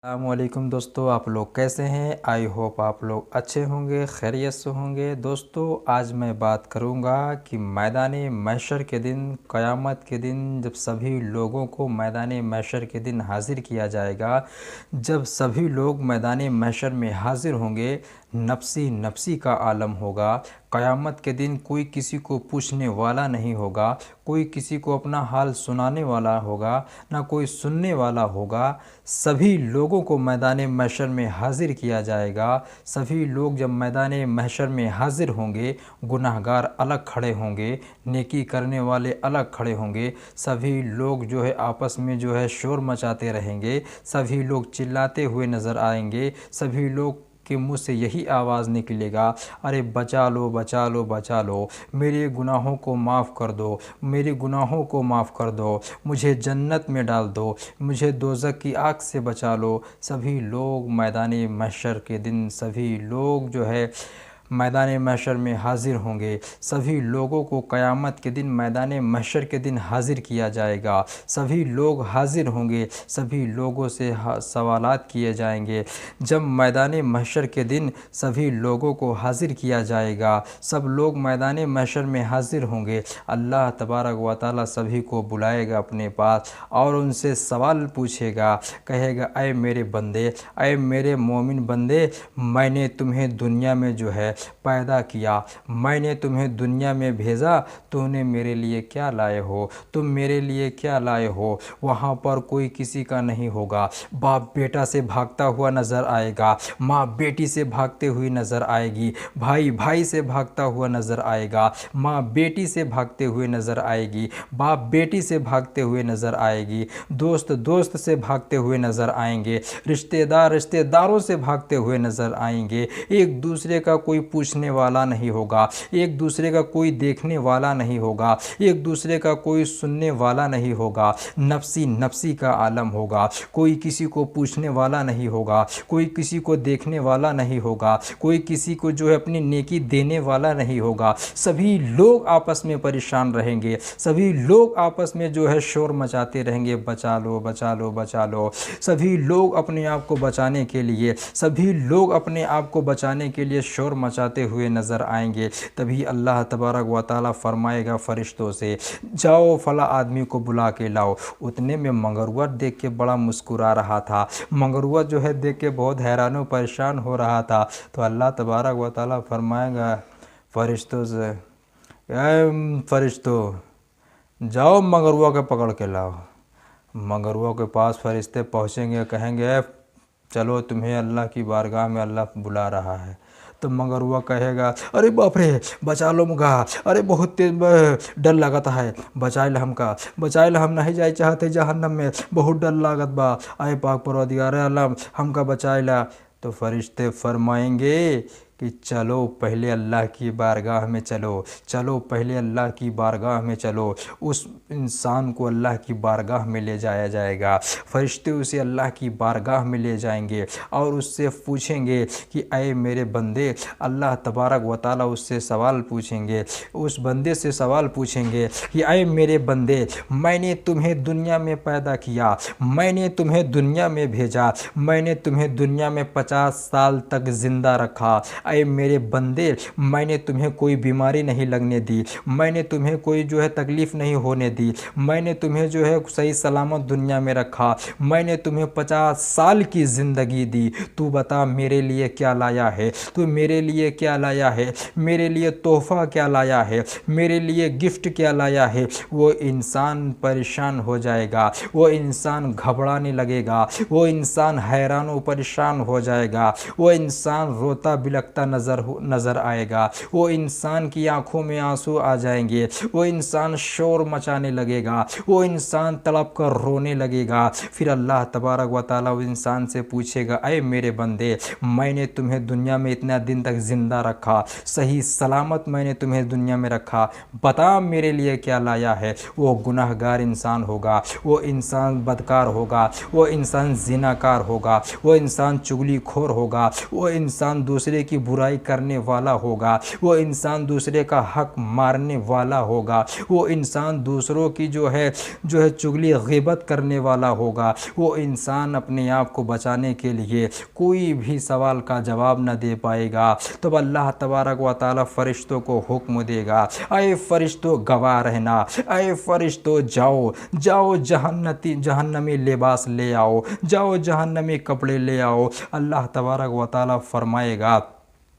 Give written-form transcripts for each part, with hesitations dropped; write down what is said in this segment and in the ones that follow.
अस्सलामुअलैकुम दोस्तों, आप लोग कैसे हैं। आई होप आप लोग अच्छे होंगे, खैरियत से होंगे। दोस्तों, आज मैं बात करूंगा कि मैदान महशर के दिन, क़यामत के दिन, जब सभी लोगों को मैदान महशर के दिन हाजिर किया जाएगा, जब सभी लोग मैदान महशर में हाजिर होंगे, नफ्सी नफ्सी का आलम होगा। क़यामत के दिन कोई किसी को पूछने वाला नहीं होगा, कोई किसी को अपना हाल सुनाने वाला होगा, ना कोई सुनने वाला होगा। सभी लोगों को मैदान महशर में हाजिर किया जाएगा। सभी लोग जब मैदान महशर में हाजिर होंगे, गुनाहगार अलग खड़े होंगे, नेकी करने वाले अलग खड़े होंगे। सभी लोग जो है आपस में जो है शोर मचाते रहेंगे, सभी लोग चिल्लाते हुए नज़र आएंगे। सभी लोग के मुँह से यही आवाज़ निकलेगा, अरे बचा लो बचा लो बचा लो, मेरे गुनाहों को माफ़ कर दो, मेरे गुनाहों को माफ़ कर दो, मुझे जन्नत में डाल दो, मुझे दोज़ख की आग से बचा लो। सभी लोग मैदान महशर के दिन, सभी लोग जो है मैदान महशर में हाजिर होंगे। सभी लोगों को क़यामत के दिन मैदान महशर के दिन हाजिर किया जाएगा। सभी लोग हाजिर होंगे, सभी लोगों से सवालात किए जाएंगे। जब मैदान महशर के दिन सभी लोगों को हाजिर किया जाएगा, सब लोग मैदान महशर में हाजिर होंगे, अल्लाह तबारक व तआला सभी को बुलाएगा अपने पास और उनसे सवाल पूछेगा। कहेगा, ऐ मेरे बंदे, ऐ मेरे मोमिन बंदे, मैंने तुम्हें दुनिया में जो है पैदा किया, मैंने तुम्हें दुनिया में भेजा, तुमने मेरे लिए क्या लाए हो, तुम मेरे लिए क्या लाए हो। वहाँ पर कोई किसी का नहीं होगा। बाप बेटा से भागता हुआ नज़र आएगा, माँ बेटी से भागते हुई नज़र आएगी, भाई भाई से भागता हुआ नज़र आएगा, माँ बेटी से भागते हुए नज़र आएगी, बाप बेटी से भागते हुए नज़र आएगी, दोस्त दोस्त से भागते हुए नज़र आएंगे, रिश्तेदार रिश्तेदारों से भागते हुए नज़र आएंगे। एक दूसरे का कोई पूछने वाला नहीं होगा, एक दूसरे का कोई देखने वाला नहीं होगा, एक दूसरे का कोई सुनने वाला नहीं होगा। नफ्सी नफ्सी का आलम होगा, कोई किसी को पूछने वाला नहीं होगा, कोई किसी को देखने वाला नहीं होगा, कोई किसी को जो है अपनी नेकी देने वाला नहीं होगा। सभी लोग आपस में परेशान रहेंगे, सभी लोग आपस में जो है शोर मचाते रहेंगे, बचा लो बचा लो बचा लो। सभी लोग अपने आप को बचाने के लिए, सभी लोग अपने आप को बचाने के लिए शोर मचाते हुए नज़र आएंगे। तभी अल्लाह तबारक व तआला फरमाएगा फरिश्तों से, जाओ फला आदमी को बुला के लाओ। उतने में मंगरुआ देख के बड़ा मुस्कुरा रहा था, मंगरुआ जो है देख के बहुत हैरान व परेशान हो रहा था। तो अल्लाह तबारक व तआला फरमाएगा फरिश्तों से, फरिश्तों जाओ मंगरुआ के पकड़ के लाओ। मंगरुआ के पास फरिश्ते पहुँचेंगे, कहेंगे चलो तुम्हें अल्लाह की बारगाह में अल्लाह बुला रहा है। तो मंगरुआ कहेगा, अरे बाप रे बचा लो मुगा, अरे बहुत तेज डर लगता है, बचाइल हमका, बचाइल, हम नहीं जाए चाहते जहन्नम में, बहुत डर लागत बा, आए पाक परवरदिगार आलम हमका बचाइला। तो फरिश्ते फरमाएंगे कि चलो पहले अल्लाह की बारगाह में चलो, चलो पहले अल्लाह की बारगाह में चलो। उस इंसान को अल्लाह की बारगाह में ले जाया जाएगा। फरिश्ते उसे अल्लाह की बारगाह में ले जाएंगे और उससे पूछेंगे कि ऐ मेरे बंदे, अल्लाह तबारक व तआला उससे सवाल पूछेंगे, उस बंदे से सवाल पूछेंगे कि ऐ मेरे बंदे, मैंने तुम्हें दुनिया में पैदा किया, मैंने तुम्हें दुनिया में भेजा, मैंने तुम्हें दुनिया में 50 साल तक ज़िंदा रखा। ऐ मेरे बंदे, मैंने तुम्हें कोई बीमारी नहीं लगने दी, मैंने तुम्हें कोई जो है तकलीफ़ नहीं होने दी, मैंने तुम्हें जो है सही सलामत दुनिया में रखा, मैंने तुम्हें 50 साल की ज़िंदगी दी। तू बता मेरे लिए क्या लाया है, तू मेरे लिए क्या लाया है, मेरे लिए तोहफ़ा क्या लाया है, मेरे लिए गिफ्ट क्या लाया है। वो इंसान परेशान हो जाएगा, वो इंसान घबराने लगेगा, वो इंसान हैरान व परेशान हो जाएगा, वो इंसान रोता बिलखता नज़र आएगा, वो इंसान की आंखों में आंसू आ जाएंगे, वो इंसान शोर मचाने लगेगा, वो इंसान तड़प कर रोने लगेगा। फिर अल्लाह तबारक व तआला उस इंसान से पूछेगा, ऐ मेरे बंदे, मैंने तुम्हें दुनिया में इतना दिन तक ज़िंदा रखा, सही सलामत मैंने तुम्हें दुनिया में रखा, बता मेरे लिए क्या लाया है। वो गुनाहगार इंसान होगा, वो इंसान बदकार होगा, वो इंसान ज़िनाकार होगा, वो इंसान चुगलीखोर होगा, वो इंसान दूसरे की बुराई करने वाला होगा, वो इंसान दूसरे का हक मारने वाला होगा, वो इंसान दूसरों की जो है चुगली ग़ीबत करने वाला होगा, वो इंसान अपने आप को बचाने के लिए कोई भी सवाल का जवाब न दे पाएगा। तो अल्लाह तबारक व तआला फ़रिश्तों को हुक्म देगा, अए फ़रिश्तों गवाह रहना, अए फ़रिश्तों जाओ जाओ जहन्नमी लिबास ले आओ, जाओ जहन्नमी कपड़े ले आओ। अल्लाह तबारक व तआला फरमाएगा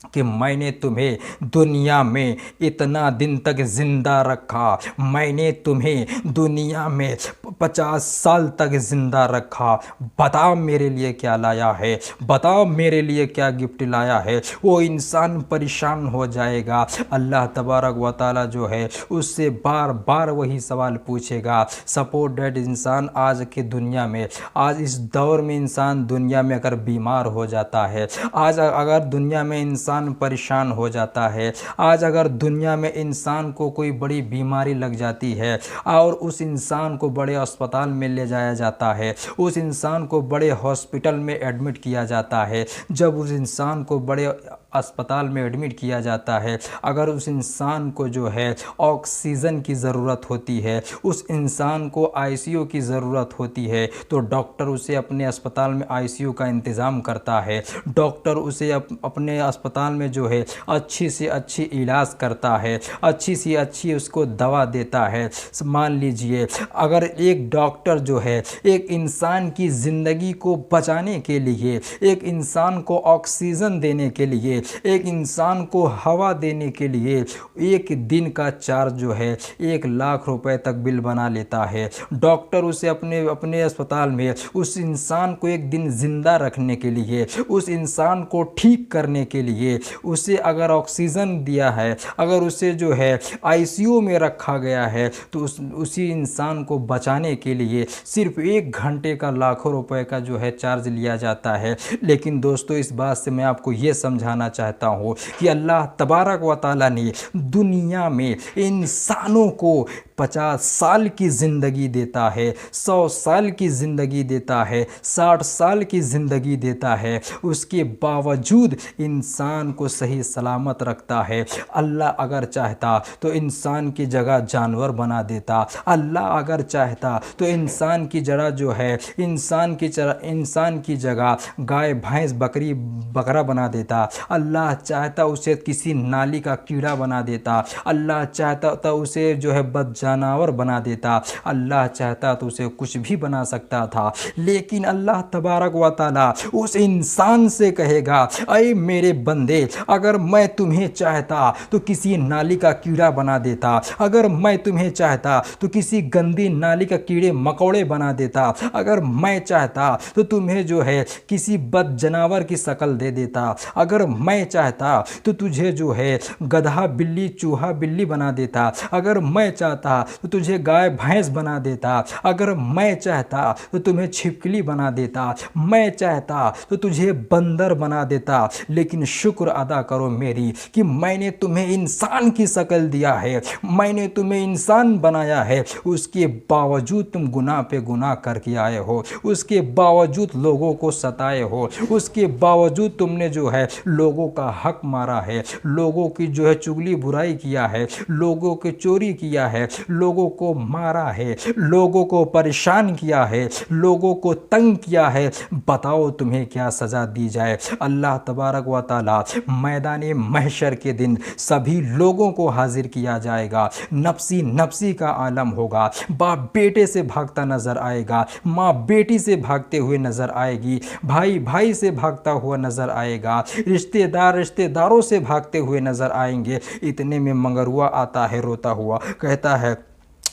कि मैंने तुम्हें दुनिया में इतना दिन तक ज़िंदा रखा, मैंने तुम्हें दुनिया में 50 साल तक ज़िंदा रखा, बताओ मेरे लिए क्या लाया है, बताओ मेरे लिए क्या गिफ्ट लाया है। वो इंसान परेशान हो जाएगा। अल्लाह तबारक व तआला जो है उससे बार बार वही सवाल पूछेगा। सपोर्ट डेट इंसान आज की दुनिया में, आज इस दौर में इंसान दुनिया में अगर बीमार हो जाता है, आज अगर दुनिया में इंसान परेशान हो जाता है, आज अगर दुनिया में इंसान को कोई बड़ी बीमारी लग जाती है और उस इंसान को बड़े अस्पताल में ले जाया जाता है, उस इंसान को बड़े हॉस्पिटल में एडमिट किया जाता है, जब उस इंसान को बड़े अस्पताल में एडमिट किया जाता है, अगर उस इंसान को जो है ऑक्सीजन की ज़रूरत होती है, उस इंसान को आईसीयू की ज़रूरत होती है, तो डॉक्टर उसे अपने अस्पताल में आईसीयू का इंतज़ाम करता है। डॉक्टर उसे अपने अस्पताल में जो है अच्छी से अच्छी इलाज करता है, अच्छी से अच्छी उसको दवा देता है। मान लीजिए अगर एक डॉक्टर जो है एक इंसान की ज़िंदगी को बचाने के लिए, एक इंसान को ऑक्सीजन देने के लिए, एक इंसान को हवा देने के लिए एक दिन का चार्ज जो है 1 लाख रुपए तक बिल बना लेता है। डॉक्टर उसे अपने अस्पताल में उस इंसान को एक दिन ज़िंदा रखने के लिए, उस इंसान को ठीक करने के लिए, उसे अगर ऑक्सीजन दिया है, अगर उसे जो है आईसीयू में रखा गया है, तो उसी इंसान को बचाने के लिए सिर्फ 1 घंटे का लाखों रुपए का जो है चार्ज लिया जाता है। लेकिन दोस्तों इस बात से मैं आपको ये समझाना चाहता हूँ कि अल्लाह तबारक व तआला ने दुनिया में इंसानों को 50 साल की ज़िंदगी देता है, 100 साल की ज़िंदगी देता है, 60 साल की ज़िंदगी देता है, उसके बावजूद इंसान को सही सलामत रखता है। अल्लाह अगर चाहता तो इंसान की जगह जानवर बना देता, अल्लाह अगर चाहता तो इंसान की जगह जो है इंसान की जगह गाय भैंस बकरी बकरा बना देता, अल्लाह चाहता उसे किसी नाली का कीड़ा बना देता, अल्लाह चाहता तो उसे जो है बद जानवर बना देता, अल्लाह चाहता तो उसे कुछ भी बना सकता था। लेकिन अल्लाह तबारक व तआला उस इंसान से कहेगा, अरे मेरे बंदे, अगर मैं तुम्हें चाहता तो किसी नाली का कीड़ा बना देता, अगर मैं तुम्हें चाहता तो किसी गंदी नाली का कीड़े मकोड़े बना देता, अगर मैं चाहता तो तुम्हें जो है किसी बद जानवर की शक्ल दे देता, अगर मैं चाहता तो तुझे जो है गधा बिल्ली चूहा बिल्ली बना देता, अगर मैं चाहता तो तुझे गाय भैंस बना देता, अगर मैं चाहता तो तुम्हें छिपकली बना देता, मैं चाहता तो तुझे बंदर बना देता। लेकिन शुक्र अदा करो मेरी कि मैंने तुम्हें इंसान की शक्ल दिया है, मैंने तुम्हें इंसान बनाया है, उसके बावजूद तुम गुनाह पे गुनाह करके आए हो, उसके बावजूद लोगों को सताए हो, उसके बावजूद तुमने जो है लोगों का हक मारा है, लोगों की जो है चुगली बुराई किया है, लोगों की चोरी किया है, लोगों को मारा है, लोगों को परेशान किया है, लोगों को तंग किया है। बताओ तुम्हें क्या सज़ा दी जाए। अल्लाह तबारक व तआला मैदान महशर के दिन सभी लोगों को हाजिर किया जाएगा, नफ्सी नफ्सी का आलम होगा, बाप बेटे से भागता नज़र आएगा, माँ बेटी से भागते हुए नज़र आएगी, भाई भाई से भागता हुआ नज़र आएगा, रिश्तेदार रिश्तेदारों से भागते हुए नज़र आएंगे। इतने में मंगरुआ आता है रोता हुआ, कहता है,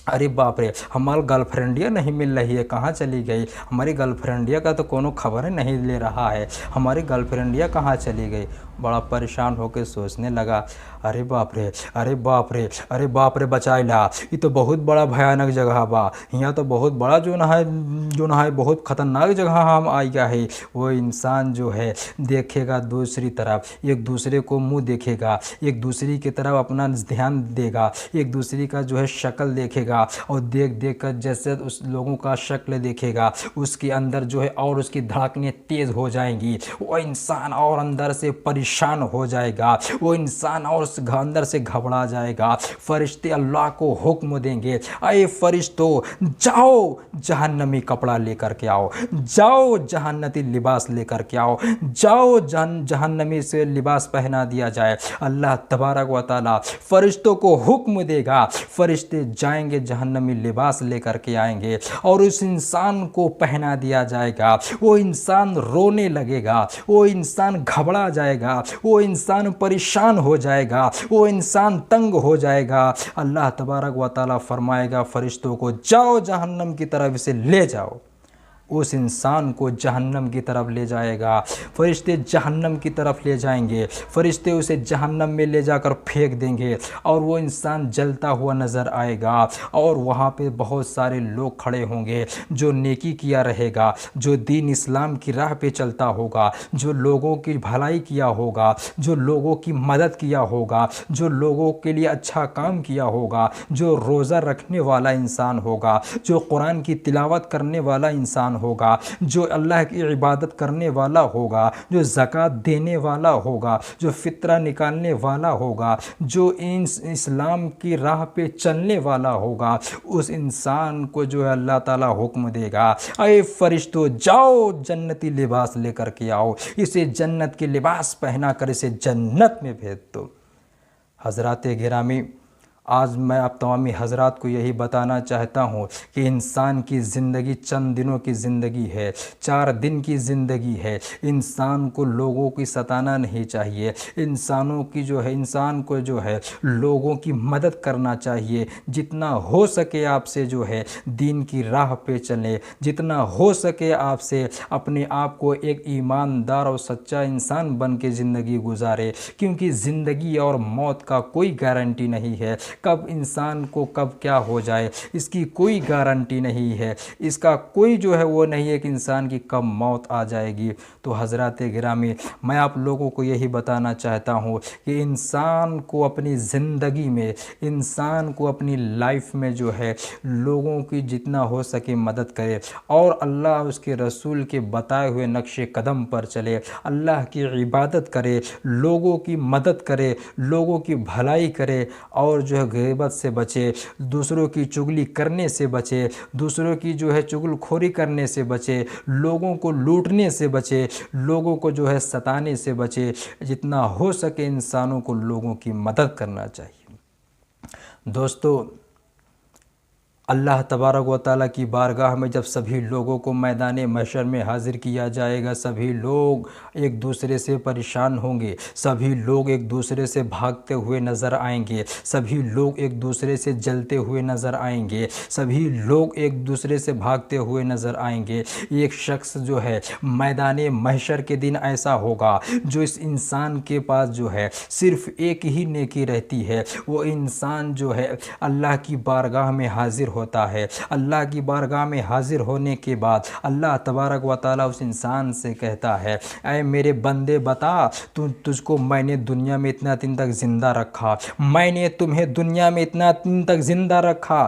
अरे बाप रे, हमारी गर्लफ्रेंडिया नहीं मिल रही है, कहाँ चली गई, हमारी गर्लफ्रेंडिया का तो कोनो खबर नहीं ले रहा है, हमारी गर्लफ्रेंडिया कहाँ चली गई। बड़ा परेशान होकर सोचने लगा, अरे बाप रे, अरे बाप रे, अरे बाप रे, बचाइला, ये तो बहुत बड़ा भयानक जगह बा। यहाँ तो बहुत बड़ा जो ना है बहुत खतरनाक जगह हम आई गया है। वो इंसान जो है देखेगा दूसरी तरफ, एक दूसरे को मुंह देखेगा, एक दूसरे की तरफ अपना ध्यान देगा, एक दूसरे का जो है शक्ल देखेगा, और देख देख कर जैसे उस लोगों का शक्ल देखेगा उसके अंदर जो है और उसकी धड़कनें तेज़ हो जाएंगी। वो इंसान और अंदर से परेशान हो जाएगा, वो इंसान और अंदर से घबरा जाएगा। फरिश्ते अल्लाह को हुक्म देंगे, अरे फरिश्तों जाओ जहन्नमी कपड़ा लेकर के आओ, जाओ जहन्नती लिबास लेकर के आओ, जाओ जहन्नमी से लिबास पहना दिया जाए। अल्लाह तबारक व तआला फरिश्तों को हुक्म देगा, फरिश्ते जाएंगे जहन्नमी लिबास लेकर के आएंगे और उस इंसान को पहना दिया जाएगा। वो इंसान रोने लगेगा, वो इंसान घबरा जाएगा, वो इंसान परेशान हो जाएगा, वो इंसान तंग हो जाएगा। अल्लाह तबारक व तआला फरमाएगा फरिश्तों को जाओ जहन्नम की तरफ इसे ले जाओ। उस इंसान को जहन्नम की तरफ ले जाएगा, फरिश्ते जहन्नम की तरफ ले जाएंगे, फरिश्ते उसे जहन्नम में ले जाकर फेंक देंगे और वो इंसान जलता हुआ नज़र आएगा। और वहाँ पे बहुत सारे लोग खड़े होंगे जो नेकी किया रहेगा, जो दीन इस्लाम की राह पे चलता होगा, जो लोगों की भलाई किया होगा, जो लोगों की मदद किया होगा, जो लोगों के लिए अच्छा काम किया होगा, जो रोज़ा रखने वाला इंसान होगा, जो कुरान की तिलावत करने वाला इंसान होगा, जो अल्लाह की इबादत करने वाला होगा, जो ज़कात देने वाला होगा, जो फितरा निकालने वाला होगा, जो इस्लाम की राह पे चलने वाला होगा, उस इंसान को जो है अल्लाह ताला हुक्म देगा, अरे फरिश्तों जाओ जन्नती लिबास लेकर के आओ, इसे जन्नत के लिबास पहना कर इसे जन्नत में भेज दो। हज़रात गिरामी, आज मैं आप तमामी हज़रात को यही बताना चाहता हूँ कि इंसान की ज़िंदगी चंद दिनों की ज़िंदगी है, 4 दिन की ज़िंदगी है। इंसान को लोगों की सताना नहीं चाहिए, इंसान को जो है लोगों की मदद करना चाहिए। जितना हो सके आपसे जो है दीन की राह पे चलें, जितना हो सके आपसे अपने आप को एक ईमानदार और सच्चा इंसान बन के ज़िंदगी गुजारे, क्योंकि ज़िंदगी और मौत का कोई गारंटी नहीं है। कब इंसान को कब क्या हो जाए इसकी कोई गारंटी नहीं है, इसका कोई जो है वो नहीं है कि इंसान की कब मौत आ जाएगी। तो हज़रात गिरामी, मैं आप लोगों को यही बताना चाहता हूँ कि इंसान को अपनी ज़िंदगी में, इंसान को अपनी लाइफ में जो है लोगों की जितना हो सके मदद करे और अल्लाह उसके रसूल के बताए हुए नक्शे कदम पर चले, अल्लाह की इबादत करे, लोगों की मदद करे, लोगों की भलाई करे और जो है ग़ीबत से बचे, दूसरों की चुगली करने से बचे, दूसरों की जो है चुगलखोरी करने से बचे, लोगों को लूटने से बचे, लोगों को जो है सताने से बचे। जितना हो सके इंसानों को लोगों की मदद करना चाहिए। दोस्तों, अल्लाह तबारक व तआला की बारगाह में जब सभी लोगों को मैदान महशर में हाज़िर किया जाएगा, सभी लोग एक दूसरे से परेशान होंगे, सभी लोग एक दूसरे से भागते हुए नज़र आएंगे, सभी लोग एक दूसरे से जलते हुए नज़र आएंगे, सभी लोग एक दूसरे से भागते हुए नज़र आएंगे। एक शख्स जो है मैदान महशर के दिन ऐसा होगा जो इस इंसान के पास जो है सिर्फ़ एक ही नेकी रहती है, वो इंसान जो है अल्लाह की बारगाह में हाज़िर होता है। अल्लाह की बारगाह में हाज़िर होने के बाद अल्लाह तबारक व तआला उस इंसान से कहता है, ऐ मेरे बंदे बता, तुझको मैंने दुनिया में इतना दिन तक ज़िंदा रखा, मैंने तुम्हें दुनिया में इतना दिन तक ज़िंदा रखा,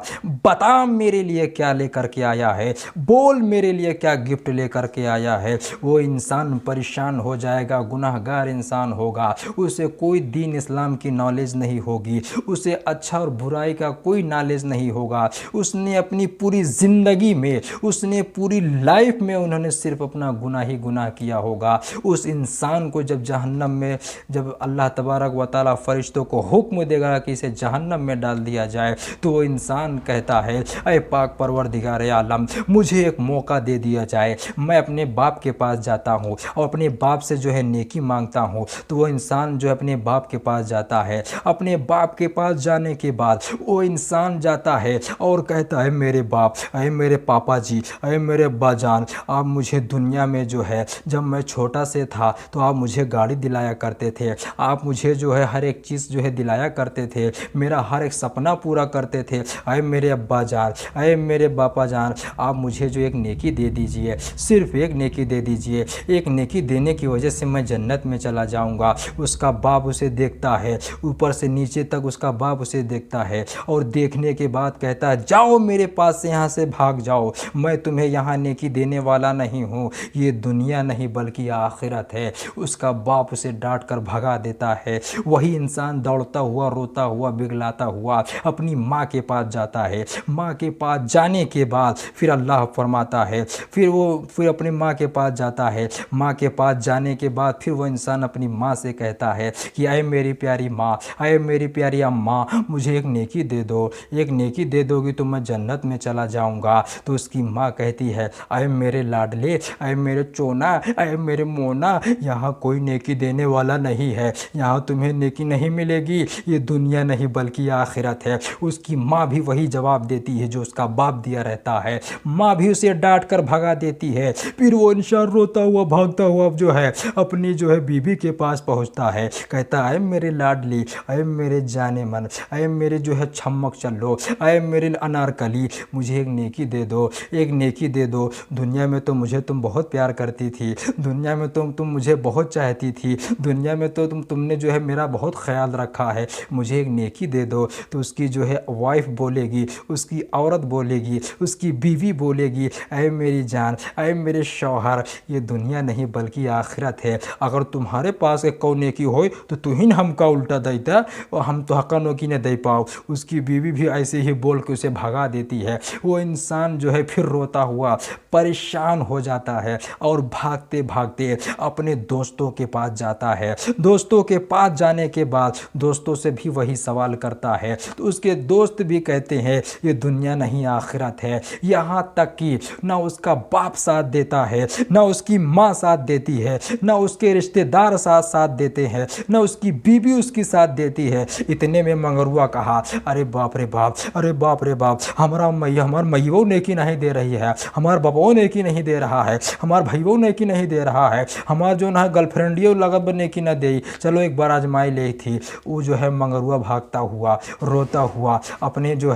बता मेरे लिए क्या लेकर के आया है, बोल मेरे लिए क्या गिफ्ट लेकर के आया है। वो इंसान परेशान हो जाएगा, गुनाहगार इंसान होगा, उसे कोई दीन इस्लाम की नॉलेज नहीं होगी, उसे अच्छा और बुराई का कोई नॉलेज नहीं होगा। उसने अपनी पूरी ज़िंदगी में, उसने पूरी लाइफ में उन्होंने सिर्फ अपना गुनाह ही गुनाह किया होगा। उस इंसान को जब जहन्नम में, जब अल्लाह तबारक व तआला फरिश्तों को हुक्म देगा कि इसे जहन्नम में डाल दिया जाए, तो वो इंसान कहता है, ऐ पाक परवरदिगार आलम, मुझे एक मौका दे दिया जाए, मैं अपने बाप के पास जाता हूँ और अपने बाप से जो है नेकी मांगता हूँ। तो वो इंसान जो है अपने बाप के पास जाता है। अपने बाप के पास जाने के बाद वो इंसान जाता है और कहता है मेरे बाप, अरे मेरे पापा जी, अरे मेरे अब्बा जान, आप मुझे दुनिया में जो है जब मैं छोटा से था तो आप मुझे गाड़ी दिलाया करते थे, आप मुझे जो है हर एक चीज़ जो है दिलाया करते थे, मेरा हर एक सपना पूरा करते थे। अरे मेरे अब्बा जान, अरे मेरे पापा जान, आप मुझे जो एक नेकी दे दीजिए, सिर्फ एक नेकी दे दीजिए। एक नेकी देने की वजह से मैं जन्नत में चला जाऊंगा। उसका बाप उसे देखता है, ऊपर से नीचे तक उसका बाप उसे देखता है और देखने के बाद कहता है जाओ मेरे पास से, यहाँ से भाग जाओ, मैं तुम्हें यहाँ नेकी देने वाला नहीं हूँ, ये दुनिया नहीं बल्कि आखिरत है। उसका बाप उसे डांट कर भगा देता है। वही इंसान दौड़ता हुआ, रोता हुआ, बिगलाता हुआ अपनी माँ के पास जाता है। माँ के पास जाने के बाद फिर अल्लाह फरमाता है, फिर अपनी माँ के पास जाता है। माँ के पास जाने के बाद फिर वो इंसान अपनी माँ से कहता है कि अरे मेरी प्यारी माँ, अरे मेरी प्यारी अम्मा, मुझे एक नेकी दे दो, एक नेकी दे दोगी तो मैं जन्नत में चला जाऊँगा। तो उसकी माँ कहती है अरे मेरे लाडले, अरे मेरे चोना, अरे मेरे मोना, यहाँ कोई नेकी देने वाला नहीं है, यहाँ तुम्हें नेकी नहीं मिलेगी, ये दुनिया नहीं बल्कि आखिरत है। उसकी माँ भी वही जवाब देती है जो उसका बाप दिया रहता है। माँ भी उसे डांट कर भगा देती है। फिर वो इंसान रोता हुआ, भागता हुआ जो है अपनी जो है बीबी के पास पहुँचता है। कहता है मेरे लाडली, अरे मेरे जाने मन, अरे मेरे जो है छमक चलो, अरे मेरे अनारकली, मुझे एक नेकी दे दो, एक नेकी दे दो। दुनिया में तो मुझे तुम बहुत प्यार करती थी, दुनिया में तुम मुझे बहुत चाहती थी, दुनिया में तो तुमने जो है मेरा बहुत ख्याल रखा है, मुझे एक नेकी दे दो। तो उसकी जो है वाइफ बोलेगी, उसकी औरत बोलेगी, उसकी बीवी बोलेगी अरे मेरी जान, अरे मेरे शौहर, ये दुनिया नहीं बल्कि आखिरत है। अगर तुम्हारे पास एक कौ नेकी हो तो तू ही हमका उल्टा देता और हम तो हका नोकी ने दे पाओ। उसकी बीवी भी ऐसे ही बोल के उसे भगा देती है। वो इंसान जो है फिर रोता हुआ परेशान हो जाता है और भागते भागते अपने दोस्तों के पास जाता है। दोस्तों के पास जाने के बाद दोस्तों से भी वही सवाल करता है तो उसके दोस्त भी कहते हैं ये दुनिया नहीं आखिरत है। यहाँ तक कि ना उसका बाप साथ देता है, ना उसकी माँ साथ देती है, ना उसके रिश्तेदार साथ देते हैं, ना उसकी बीवी उसकी साथ देती है। इतने में मंगरुआ कहा अरे बाप रे बाप, अरे बाप रे बाप, हमार मैयों नेकी नहीं दे रही है, हमार बाबों नेकी नहीं दे रहा है, हमार भाइयों नेकी नहीं दे रहा है, हमार जो ना गर्लफ्रेंडियों लगत नेकी ना दे, चलो एक बार आजमाई ले थी। वो जो है मंगरुआ भागता हुआ, रोता हुआ अपने जो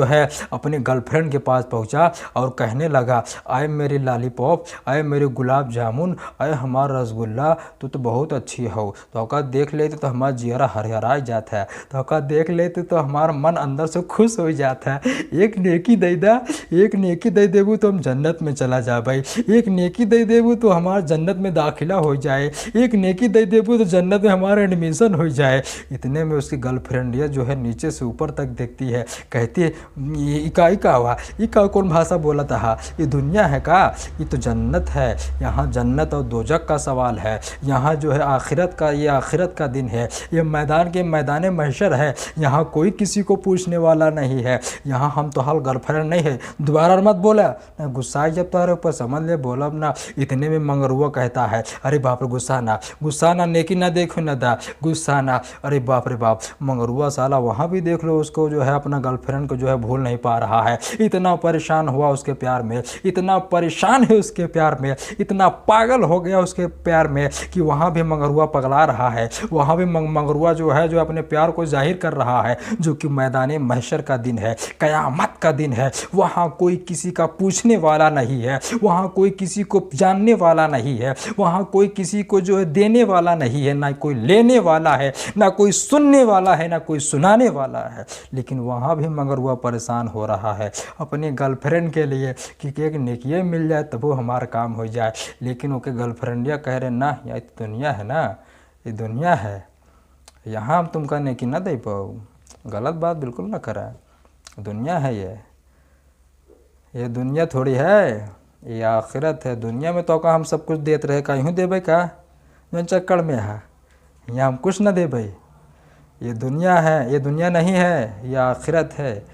है अपने गर्लफ्रेंड के पास पहुंचा और कहने लगा आए मेरे लॉलीपॉप, आए मेरे गुलाब जामुन, आए हमारा रसगुल्ला, तू तो बहुत अच्छी हो। तो औका देख लेते तो हमारा जियरा हरिहरा जाता है, तो औका देख लेते तो हमारा मन अंदर से खुश हो जाता है। एक नेकी दे दा, एक नेकी दे देबू तो हम जन्नत में चला जा भाई, एक नेकी दे देबू तो हमारा जन्नत में दाखिला हो जाए, एक नेकी दे देबू तो जन्नत में हमारा एडमिशन हो जाए। इतने में उसकी गर्लफ्रेंड ये जो है नीचे से ऊपर तक देखती है, कहती है इका हुआ, इका कौन भाषा बोला था, ये दुनिया है का, ये तो जन्नत है, यहाँ जन्नत और दोजक का सवाल है, यहाँ जो है आखिरत का, ये आखिरत का दिन है, ये मैदान महशर है, यहाँ कोई किसी को पूछने वाला नहीं है, यहाँ हम तो हाल गर्लफ्रेंड नहीं है, दोबारा मत बोला ना, गुस्सा जब तुम्हारे ऊपर समझ ले बोला ना। इतने में मंगरुआ कहता है अरे बाप रे गुस्सा ना, नेकी ना देखो ना दा, गुस्सा ना। अरे बाप रे बाप, मंगरुआ साला वहाँ भी देख लो उसको जो है अपना गर्लफ्रेंड को जो है भूल नहीं पा रहा है। इतना परेशान हुआ उसके प्यार में, इतना परेशान है उसके प्यार में, इतना पागल हो गया उसके प्यार में कि वहाँ भी मंगरुआ पगला रहा है। वहाँ भी मंगरुआ जो है जो अपने प्यार को जाहिर कर रहा है, जो कि मैदान महशर का दिन है, कयामत का दिन है। वहाँ कोई किसी का पूछने वाला नहीं है, वहाँ कोई किसी को जानने वाला नहीं है, वहाँ कोई किसी को जो है देने वाला नहीं है, ना कोई लेने वाला है, ना कोई सुनने वाला है, ना कोई सुनाने वाला है। लेकिन वहाँ भी मंगरुआ परेशान हो रहा है अपनी गर्लफ्रेंड के लिए कि एक नेकिए मिल जाए तब वो हमारा काम हो जाए। लेकिन उनके गर्लफ्रेंडिया कह रहे ना, यह तो दुनिया है ना, ये दुनिया है, यहाँ हम तुमका नेकी ना दे पाओ। गलत बात बिल्कुल ना करा, दुनिया है ये दुनिया थोड़ी है, ये आखिरत है। दुनिया में तो का हम सब कुछ देते रहे, कहीं दे भाई का जो चक्कर में है, यहाँ हम कुछ ना दे भाई। ये दुनिया है, ये दुनिया नहीं है, ये आखिरत है,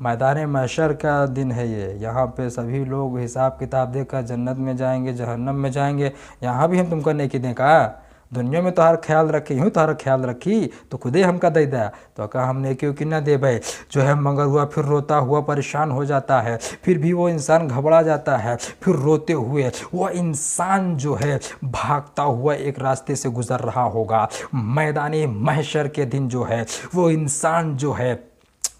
मैदान महशर का दिन है ये। यहाँ पे सभी लोग हिसाब किताब देकर जन्नत में जाएंगे, जहन्नम में जाएंगे। यहाँ भी हम तुमको नेकी दें का, दुनिया में तोहार ख्याल रखी, यूँ तोहार ख्याल रखी तो खुदे हमका दे दिया। तो कहा हमने क्यों कि ना दे भाई। जो है मंगरुआ फिर रोता हुआ परेशान हो जाता है, फिर भी वो इंसान घबरा जाता है। फिर रोते हुए वो इंसान जो है भागता हुआ एक रास्ते से गुजर रहा होगा। मैदानी महशर के दिन जो है वो इंसान जो है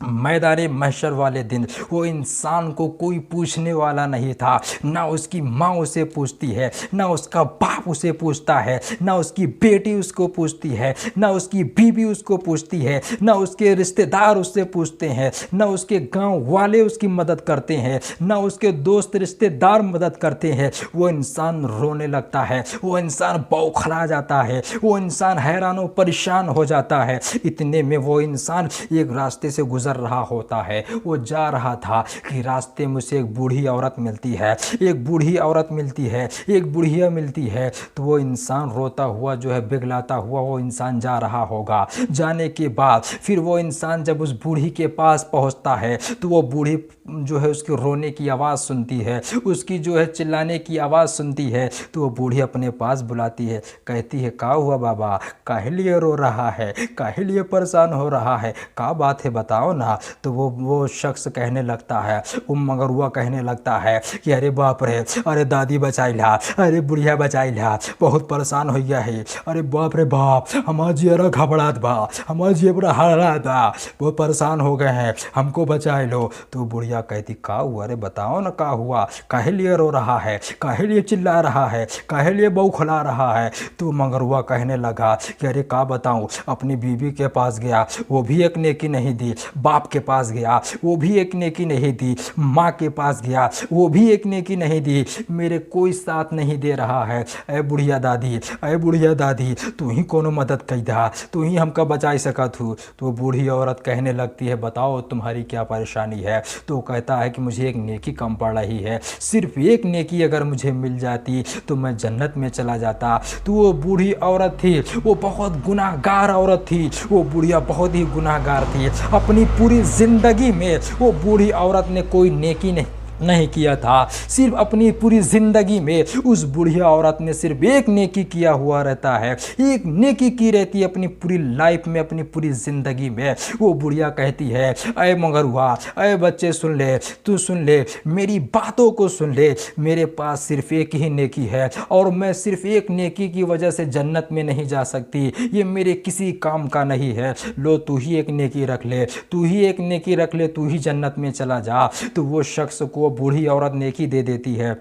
मैदानी महशर वाले दिन वो इंसान को कोई पूछने वाला नहीं था। ना उसकी माँ उसे पूछती है, ना उसका बाप उसे पूछता है, ना उसकी बेटी उसको पूछती है, ना उसकी बीवी उसको पूछती है, ना उसके रिश्तेदार उससे पूछते हैं, ना उसके गांव वाले उसकी मदद करते हैं, ना उसके दोस्त रिश्तेदार मदद करते हैं। वो इंसान रोने लगता है, वो इंसान बौखला जाता है, वो इंसान हैरान और परेशान हो जाता है। इतने में वो इंसान एक रास्ते से गुजर रहा होता है। वो जा रहा था कि रास्ते में उसे एक बूढ़ी औरत मिलती है, एक बूढ़ी औरत मिलती है, एक बुढ़िया मिलती है। तो वो इंसान रोता हुआ जो है बिगलाता हुआ वो इंसान जा रहा होगा। जाने के बाद फिर वो इंसान जब उस बूढ़ी के पास पहुंचता है तो वो बूढ़ी जो है उसकी रोने की आवाज़ सुनती है, उसकी जो है चिल्लाने की आवाज़ सुनती है। तो वो बूढ़ी अपने पास बुलाती है, कहती है का हुआ बाबा, काहे लिए रो रहा है, काहे लिए परेशान हो रहा है, का बात है बताओ ना। तो वो शख्स कहने लगता है, वो मंगरुआ कहने लगता है कि अरे बाप रे, अरे दादी बचाई ला, अरे बुढ़िया बचाई ला, बहुत परेशान हो गया है, अरे बाप रे बाप, हमार जियरा घबरात बा, हमार जियरा हड़ात बा, बहुत परेशान हो गए हैं, हमको बचाए लो। तो बुढ़िया कहती का हुआ, अरे बताओ ना का हुआ, काहे लिए रो रहा है, काहे लिए चिल्ला रहा है, काहे लिए बौखला रहा है। तो मंगरुआ कहने लगा कि अरे का बताऊं, अपनी बीवी के पास गया, वो भी एक नेकी नहीं दी, बाप के पास गया, वो भी एक नेकी नहीं दी, माँ के पास गया, वो भी एक नेकी नहीं दी, मेरे कोई साथ नहीं दे रहा है। अरे बुढ़िया दादी, अरे बुढ़िया दादी, तू ही कोनो मदद कर दा, तू ही हमका बचा सकत हूँ। तो बूढ़ी औरत कहने लगती है बताओ तुम्हारी क्या परेशानी है। तो कहता है कि मुझे एक नेकी कम पड़ रही है, सिर्फ एक नेकी अगर मुझे मिल जाती तो मैं जन्नत में चला जाता। तो वो बूढ़ी औरत थी, वो बहुत गुनाहगार औरत थी, वो बुढ़िया बहुत ही गुनाहगार थी। अपनी पूरी जिंदगी में वो बूढ़ी औरत ने कोई नेकी नहीं किया था। सिर्फ अपनी पूरी ज़िंदगी में उस बुढ़िया औरत ने सिर्फ एक नेकी किया हुआ रहता है, एक नेकी की रहती है अपनी पूरी लाइफ में, अपनी पूरी ज़िंदगी में। वो बुढ़िया कहती है अय मंगरुआ, अय बच्चे सुन ले, तू सुन ले, मेरी बातों को सुन ले, मेरे पास सिर्फ एक ही नेकी है और मैं सिर्फ एक नेकी की वजह से जन्नत में नहीं जा सकती, ये मेरे किसी काम का नहीं है। लो तू ही एक नेकी रख ले, तू ही एक नेकी रख ले, तू ही जन्नत में चला जा। तो वो शख्स को बूढ़ी औरत नेकी दे देती है।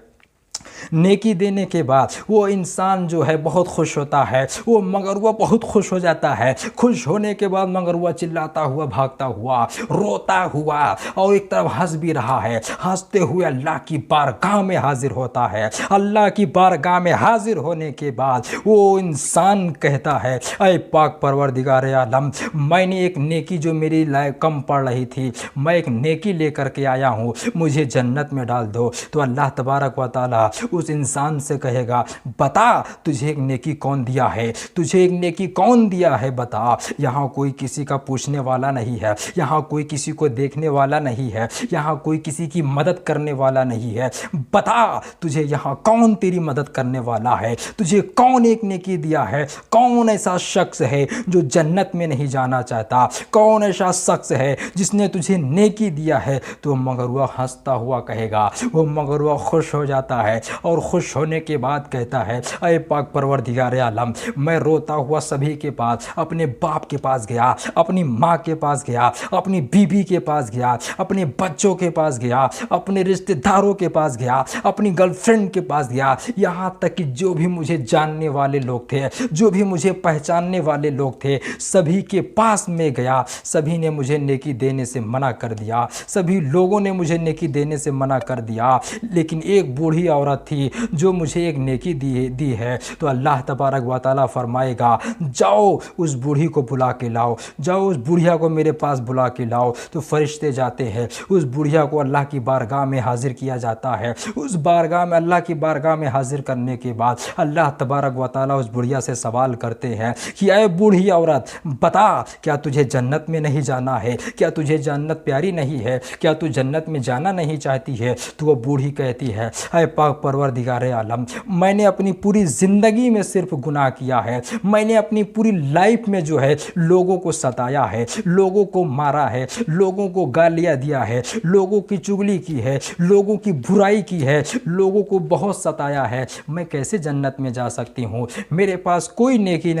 नेकी देने के बाद वो इंसान जो है बहुत खुश होता है, वो मंगरुआ बहुत खुश हो जाता है। खुश होने के बाद मंगरुआ चिल्लाता हुआ, भागता हुआ, रोता हुआ और एक तरफ हंस भी रहा है। हंसते हुए अल्लाह की बारगाह में हाजिर होता है। अल्लाह की बारगाह में हाजिर होने के बाद वो इंसान कहता है ऐ पाक परवरदिगार आलम, मैंने एक नेकी जो मेरी लायक कम पड़ रही थी, मैं एक नेकी लेकर के आया हूँ, मुझे जन्नत में डाल दो। तो अल्लाह तबारक व तआला उस इंसान से कहेगा बता तुझे एक नेकी कौन दिया है, तुझे एक नेकी कौन दिया है बता। यहाँ कोई किसी का पूछने वाला नहीं है, यहाँ कोई किसी को देखने वाला नहीं है, यहाँ कोई किसी की मदद करने वाला नहीं है। बता तुझे यहाँ कौन तेरी मदद करने वाला है, तुझे कौन एक नेकी दिया है, कौन ऐसा शख्स है जो जन्नत में नहीं जाना चाहता, कौन ऐसा शख्स है जिसने तुझे नेकी दिया है। तो मंगरुआ हंसता हुआ कहेगा, वो मंगरुआ खुश हो जाता है और खुश होने के बाद कहता है ऐ पाक परवरदिगार आलम, मैं रोता हुआ सभी के पास, अपने बाप के पास गया, अपनी माँ के पास गया, अपनी बीबी के पास गया, अपने बच्चों के पास गया, अपने रिश्तेदारों के पास गया, अपनी गर्लफ्रेंड के पास गया, यहाँ तक कि जो भी मुझे जानने वाले लोग थे, जो भी मुझे पहचानने वाले लोग थे, सभी के पास में गया। सभी ने मुझे नेकी देने से मना कर दिया, सभी लोगों ने मुझे नेकी देने से मना कर दिया, लेकिन एक बूढ़ी औरत थी जो मुझे एक नेकी दी है। तो अल्लाह तबारक व तआला फरमाएगा जाओ उस बूढ़ी को बुला के लाओ, जाओ उस बुढ़िया को मेरे पास बुला के लाओ। तो फरिश्ते जाते हैं, उस बुढ़िया को अल्लाह की बारगाह में हाजिर किया जाता है। उस बारगाह में, अल्लाह की बारगाह में हाजिर करने के बाद अल्लाह तबारक व तआला उस बुढ़िया से सवाल करते हैं कि अय बूढ़ी औरत बता, क्या तुझे जन्नत में नहीं जाना है, क्या तुझे जन्नत प्यारी नहीं है, क्या तू जन्नत में जाना नहीं चाहती है। तो वो बूढ़ी कहती है अय पाक पाक परवरदिगार आलम, मैंने अपनी पूरी ज़िंदगी में सिर्फ गुनाह किया है। मैंने अपनी पूरी लाइफ में जो है लोगों को सताया है, लोगों को मारा है, लोगों को गालियाँ दिया है, लोगों की चुगली की है, लोगों की बुराई की है, लोगों को बहुत सताया है। मैं कैसे जन्नत में जा सकती हूँ? मेरे पास कोई नेकी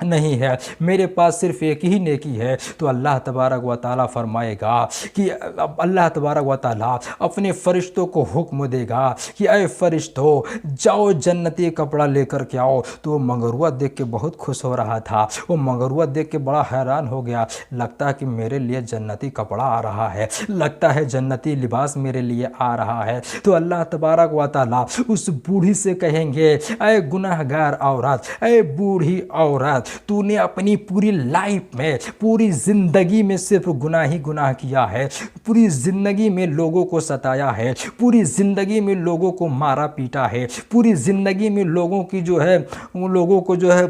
नहीं है, मेरे पास सिर्फ एक ही नेकी है। तो अल्लाह तबारक व ताला फरमाएगा कि अल्लाह तबारक व ताला अपने फ़रिश्तों को हुक्म देगा कि अय फ़रिश्तों जाओ जन्नती कपड़ा लेकर के आओ। तो वो मंगरुआ देख के बहुत खुश हो रहा था, वो मंगरुआ देख के बड़ा हैरान हो गया। लगता है कि मेरे लिए जन्नती कपड़ा आ रहा है, लगता है जन्नती लिबास मेरे लिए आ रहा है। तो अल्लाह तबारक व ताला उस बूढ़ी से कहेंगे, अय गुनाहगार औरत, अय बूढ़ी औरत, तूने अपनी पूरी लाइफ में, पूरी ज़िंदगी में सिर्फ गुनाह ही गुनाह किया है, पूरी ज़िंदगी में लोगों को सताया है, पूरी ज़िंदगी में लोगों को मारा पीटा है, पूरी ज़िंदगी में लोगों की जो है उन लोगों को जो है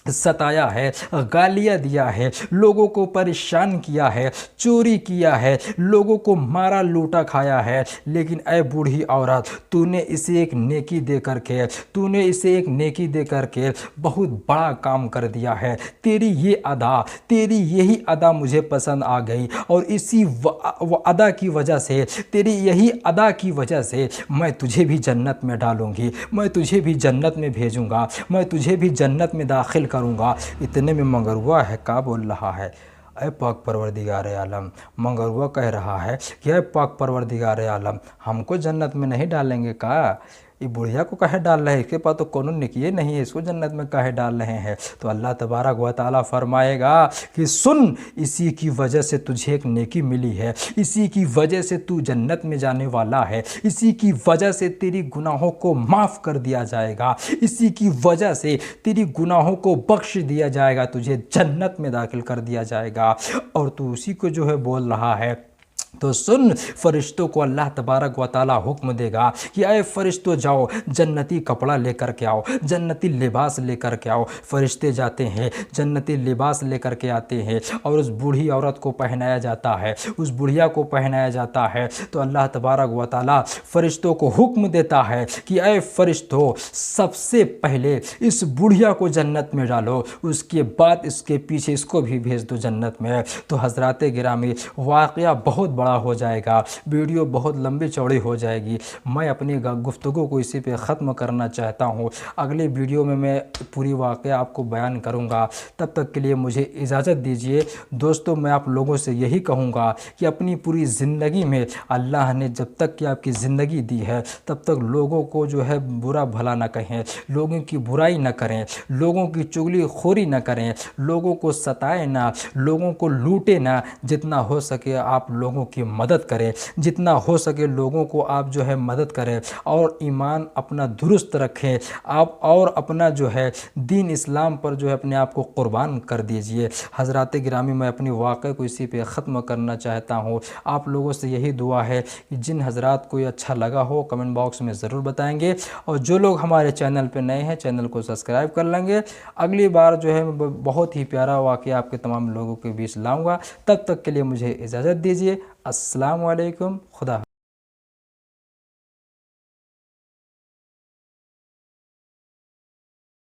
सताया है, गालियाँ दिया है, लोगों को परेशान किया है, चोरी किया है, लोगों को मारा लूटा खाया है। लेकिन ऐ बूढ़ी औरत, तूने इसे एक नेकी दे करके, तूने इसे एक नेकी दे करके बहुत बड़ा काम कर दिया है। तेरी ये अदा, तेरी यही अदा मुझे पसंद आ गई और इसी अदा की वजह से, तेरी यही अदा की वजह से मैं तुझे भी जन्नत में डालूँगी, मैं तुझे भी जन्नत में भेजूँगा, मैं तुझे भी जन्नत में दाखिल करूँगा। इतने में मंगरुआ है का बोल रहा है, अय पाक परवरदिगार आलम, मंगरुआ कह रहा है कि अय पाक परवरदिगार आलम, हमको जन्नत में नहीं डालेंगे का? ये बुढ़िया को कहे डाल रहे हैं, इसके पास तो कोनो नेकी नहीं है, इसको जन्नत में कहे डाल रहे हैं? तो अल्लाह तबारक व ताला फरमाएगा कि सुन, इसी की वजह से तुझे एक नेकी मिली है, इसी की वजह से तू जन्नत में जाने वाला है, इसी की वजह से तेरी गुनाहों को माफ़ कर दिया जाएगा, इसी की वजह से तेरी गुनाहों को बख्श दिया जाएगा, तुझे जन्नत में दाखिल कर दिया जाएगा। और तू उसी को जो है बोल रहा है। तो सुन, फ़रिश्तों को अल्लाह तबारक व ताला हुक्म देगा कि अय फ़रिश्तों जाओ जन्नती कपड़ा लेकर के आओ, जन्नती लिबास लेकर के आओ। फ़रिश्ते जाते हैं, जन्नती लिबास लेकर के आते हैं और उस बूढ़ी औरत को पहनाया जाता है, उस बुढ़िया को पहनाया जाता है। तो अल्लाह तबारक व ताला फ़रिश्तों को हुक्म देता है कि अय फ़रिश्तों, सबसे पहले इस बुढ़िया को जन्नत में डालो, उसके बाद इसके पीछे इसको भी भेज दो जन्नत में। तो हज़रात गिरामी, वाक़या बहुत बड़ा हो जाएगा, वीडियो बहुत लंबी चौड़ी हो जाएगी। मैं अपनी गुफ्तगू को इसी पे ख़त्म करना चाहता हूँ। अगले वीडियो में मैं पूरी वाक़या आपको बयान करूँगा। तब तक के लिए मुझे इजाज़त दीजिए। दोस्तों, मैं आप लोगों से यही कहूँगा कि अपनी पूरी ज़िंदगी में अल्लाह ने जब तक कि आपकी ज़िंदगी दी है तब तक लोगों को जो है बुरा भला ना कहें, लोगों की बुराई ना करें, लोगों की चुगलीखोरी ना करें, लोगों को सताएं ना, लोगों को लूटे ना। जितना हो सके आप लोगों की मदद करें, जितना हो सके लोगों को आप जो है मदद करें और ईमान अपना दुरुस्त रखें आप, और अपना जो है दीन इस्लाम पर जो है अपने आप को कुर्बान कर दीजिए। हज़रात गिरामी, मैं अपनी वाक़े को इसी पे ख़त्म करना चाहता हूँ। आप लोगों से यही दुआ है कि जिन हज़रात को ये अच्छा लगा हो कमेंट बॉक्स में ज़रूर बताएंगे, और जो लोग हमारे चैनल पे नए हैं चैनल को सब्सक्राइब कर लेंगे। अगली बार जो है बहुत ही प्यारा वाक़या आपके तमाम लोगों के बीच लाऊँगा। तब तक के लिए मुझे इजाज़त दीजिए। अस्सलामु अलैकुम, खुदा।